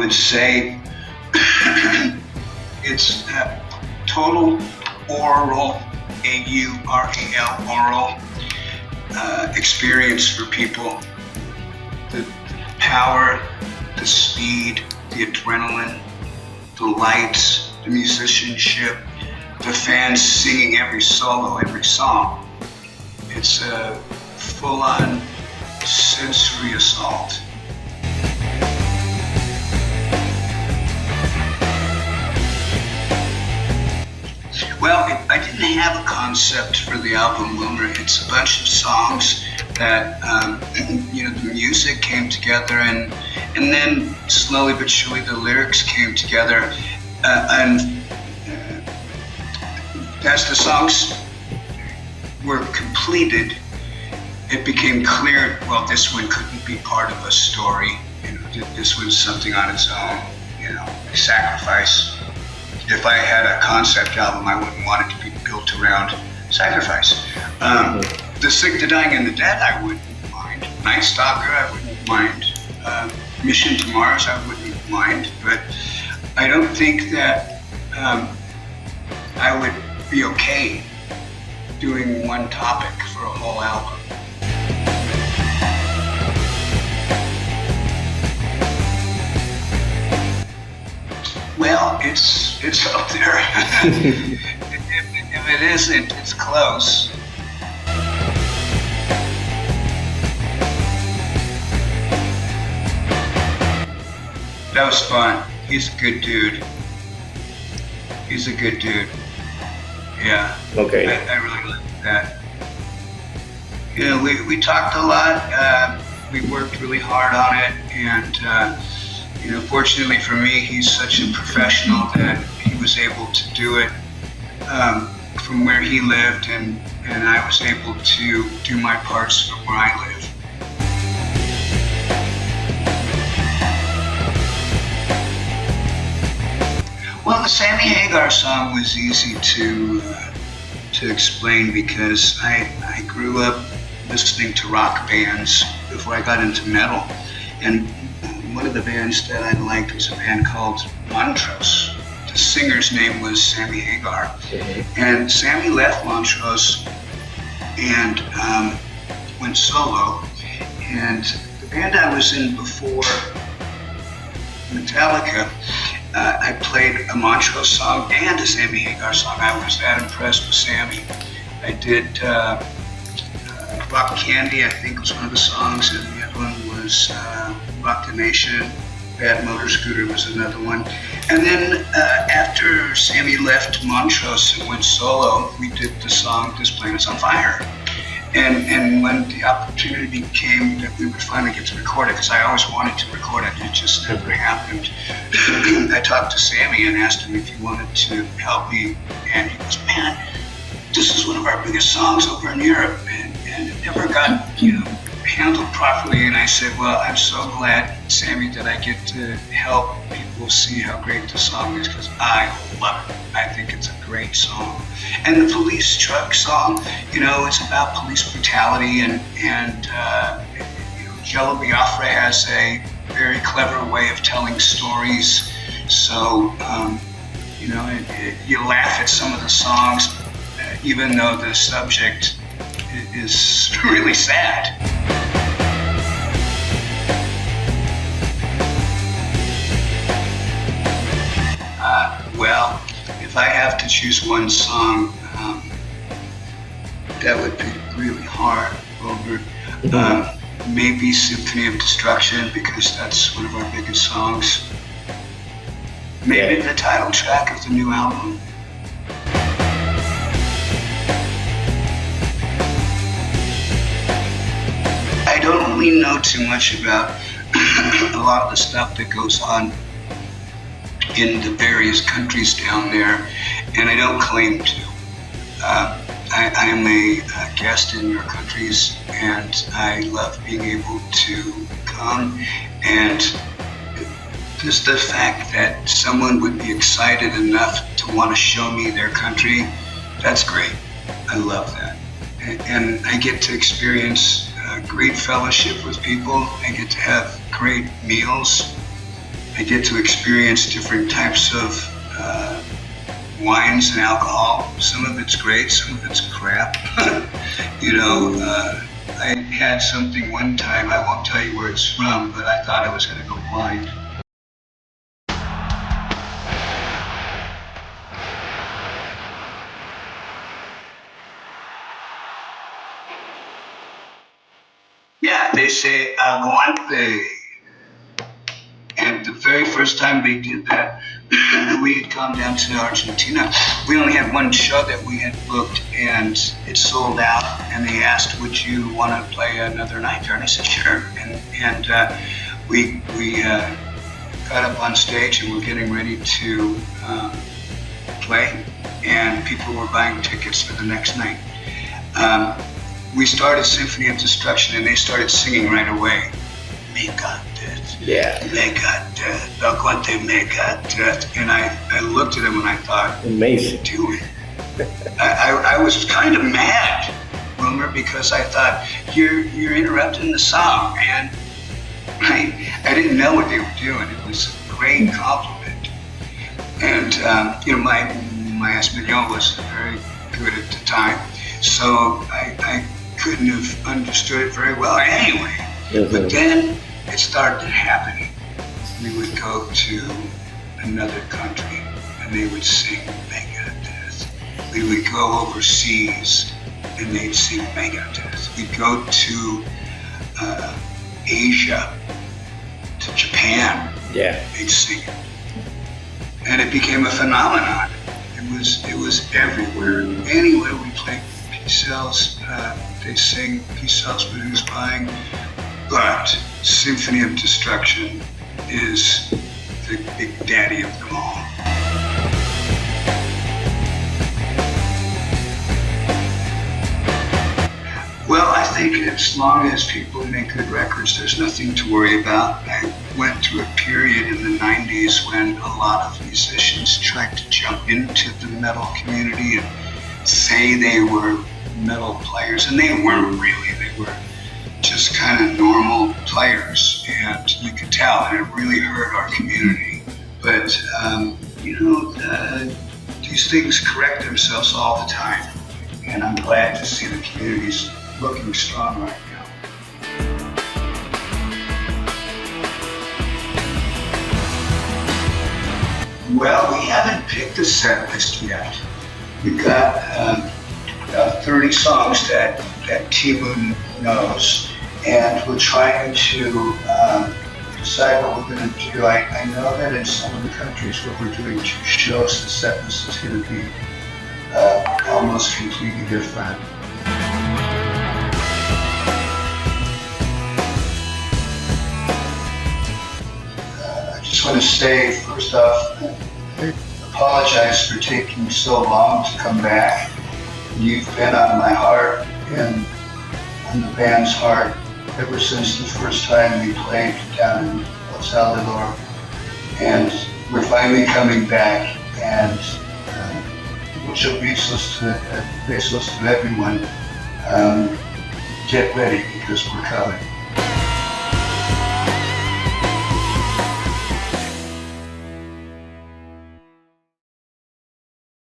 would say it's total aural, A-U-R-A-L, aural experience for people. The power, the speed, the adrenaline, the lights, the musicianship, the fans singing every solo, every song. It's a full-on sensory assault. Well, I didn't have a concept for the album Wilmer. It's a bunch of songs that, the music came together, and then slowly but surely the lyrics came together. And as the songs were completed, it became clear, well, this one couldn't be part of a story. This was something on its own, a sacrifice. If I had a concept album, I wouldn't want it to be built around sacrifice. The Sick, the Dying, and the Dead, I wouldn't mind. Night Stalker, I wouldn't mind. Mission to Mars, I wouldn't mind. But I don't think that I would be okay doing one topic for a whole album. Well, it's up there. If it isn't, it's close. That was fun. He's a good dude. He's a good dude. Yeah. Okay. I really like that. We talked a lot. We worked really hard on it, and fortunately for me, he's such a professional that he was able to do it from where he lived, and I was able to do my parts from where I live. Well, the Sammy Hagar song was easy to explain because I grew up listening to rock bands before I got into metal, and one of the bands that I liked was a band called Montrose. The singer's name was Sammy Hagar. Mm-hmm. And Sammy left Montrose and went solo. And the band I was in before Metallica, I played a Montrose song and a Sammy Hagar song. I was that impressed with Sammy. I did Rock Candy, I think was one of the songs, and the other one was Rock the Nation. Bad Motor Scooter was another one. And then after Sammy left Montrose and went solo, we did the song This Planet's on Fire. And when the opportunity came that we would finally get to record it, because I always wanted to record it, it just never happened. I talked to Sammy and asked him if he wanted to help me, and he goes, man, this is one of our biggest songs over in Europe, and it never got, handled properly. And I said, well, I'm so glad, Sammy, that I get to help people see how great the song is, because I love it. I think it's a great song. And the Police Truck song, it's about police brutality, and Jello Biafra has a very clever way of telling stories. So, you laugh at some of the songs, even though the subject is really sad. Well, if I have to choose one song, that would be really hard. Over maybe Symphony of Destruction, because that's one of our biggest songs. Maybe the title track of the new album. I don't really know too much about a lot of the stuff that goes on in the various countries down there, and I don't claim to. I am a guest in your countries, and I love being able to come, and just the fact that someone would be excited enough to want to show me their country, that's great. I love that. And I get to experience great fellowship with people. I get to have great meals. I get to experience different types of wines and alcohol. Some of it's great, some of it's crap. I had something one time, I won't tell you where it's from, but I thought I was going to go blind. Yeah, they say aguante. And the very first time they did that, we had come down to Argentina. We only had one show that we had booked, and it sold out. And they asked, "Would you want to play another night there?" And I said, "Sure." And we got up on stage, and we're getting ready to play, and people were buying tickets for the next night. We started Symphony of Destruction, and they started singing right away. Megadeth. Yeah. Megadeth. Aguante Megadeth. And I looked at him and I thought, amazing. Dude. I was kind of mad, Wilmer, because I thought, you're interrupting the song, man. I didn't know what they were doing. It was a great compliment. And, my Espanol was very good at the time, so I couldn't have understood it very well anyway. But then it started happening. We would go to another country and they would sing Megadeth. We would go overseas and they'd sing Megadeth. We'd go to Asia, to Japan. Yeah. They'd sing it. And it became a phenomenon. It was everywhere. Anywhere we played P-Cells, they sing P-Cells, but who's buying? But Symphony of Destruction is the big daddy of them all. Well, I think as long as people make good records, there's nothing to worry about. I went through a period in the 90s when a lot of musicians tried to jump into the metal community and say they were metal players, and they weren't really. They were just kind of normal players, and you could tell, and it really hurt our community. But, these things correct themselves all the time, and I'm glad to see the community's looking strong right now. Well, we haven't picked a set list yet. We've got about 30 songs that Timu knows, and we're trying to decide what we're going to do. I know that in some of the countries where we're doing 2 shows, the set list is going to be almost completely different. I just want to say, first off, I apologize for taking so long to come back. You've been on my heart and on the band's heart ever since the first time we played down in El Salvador. And we're finally coming back, and mucho besos to everyone. Get ready, because we're coming.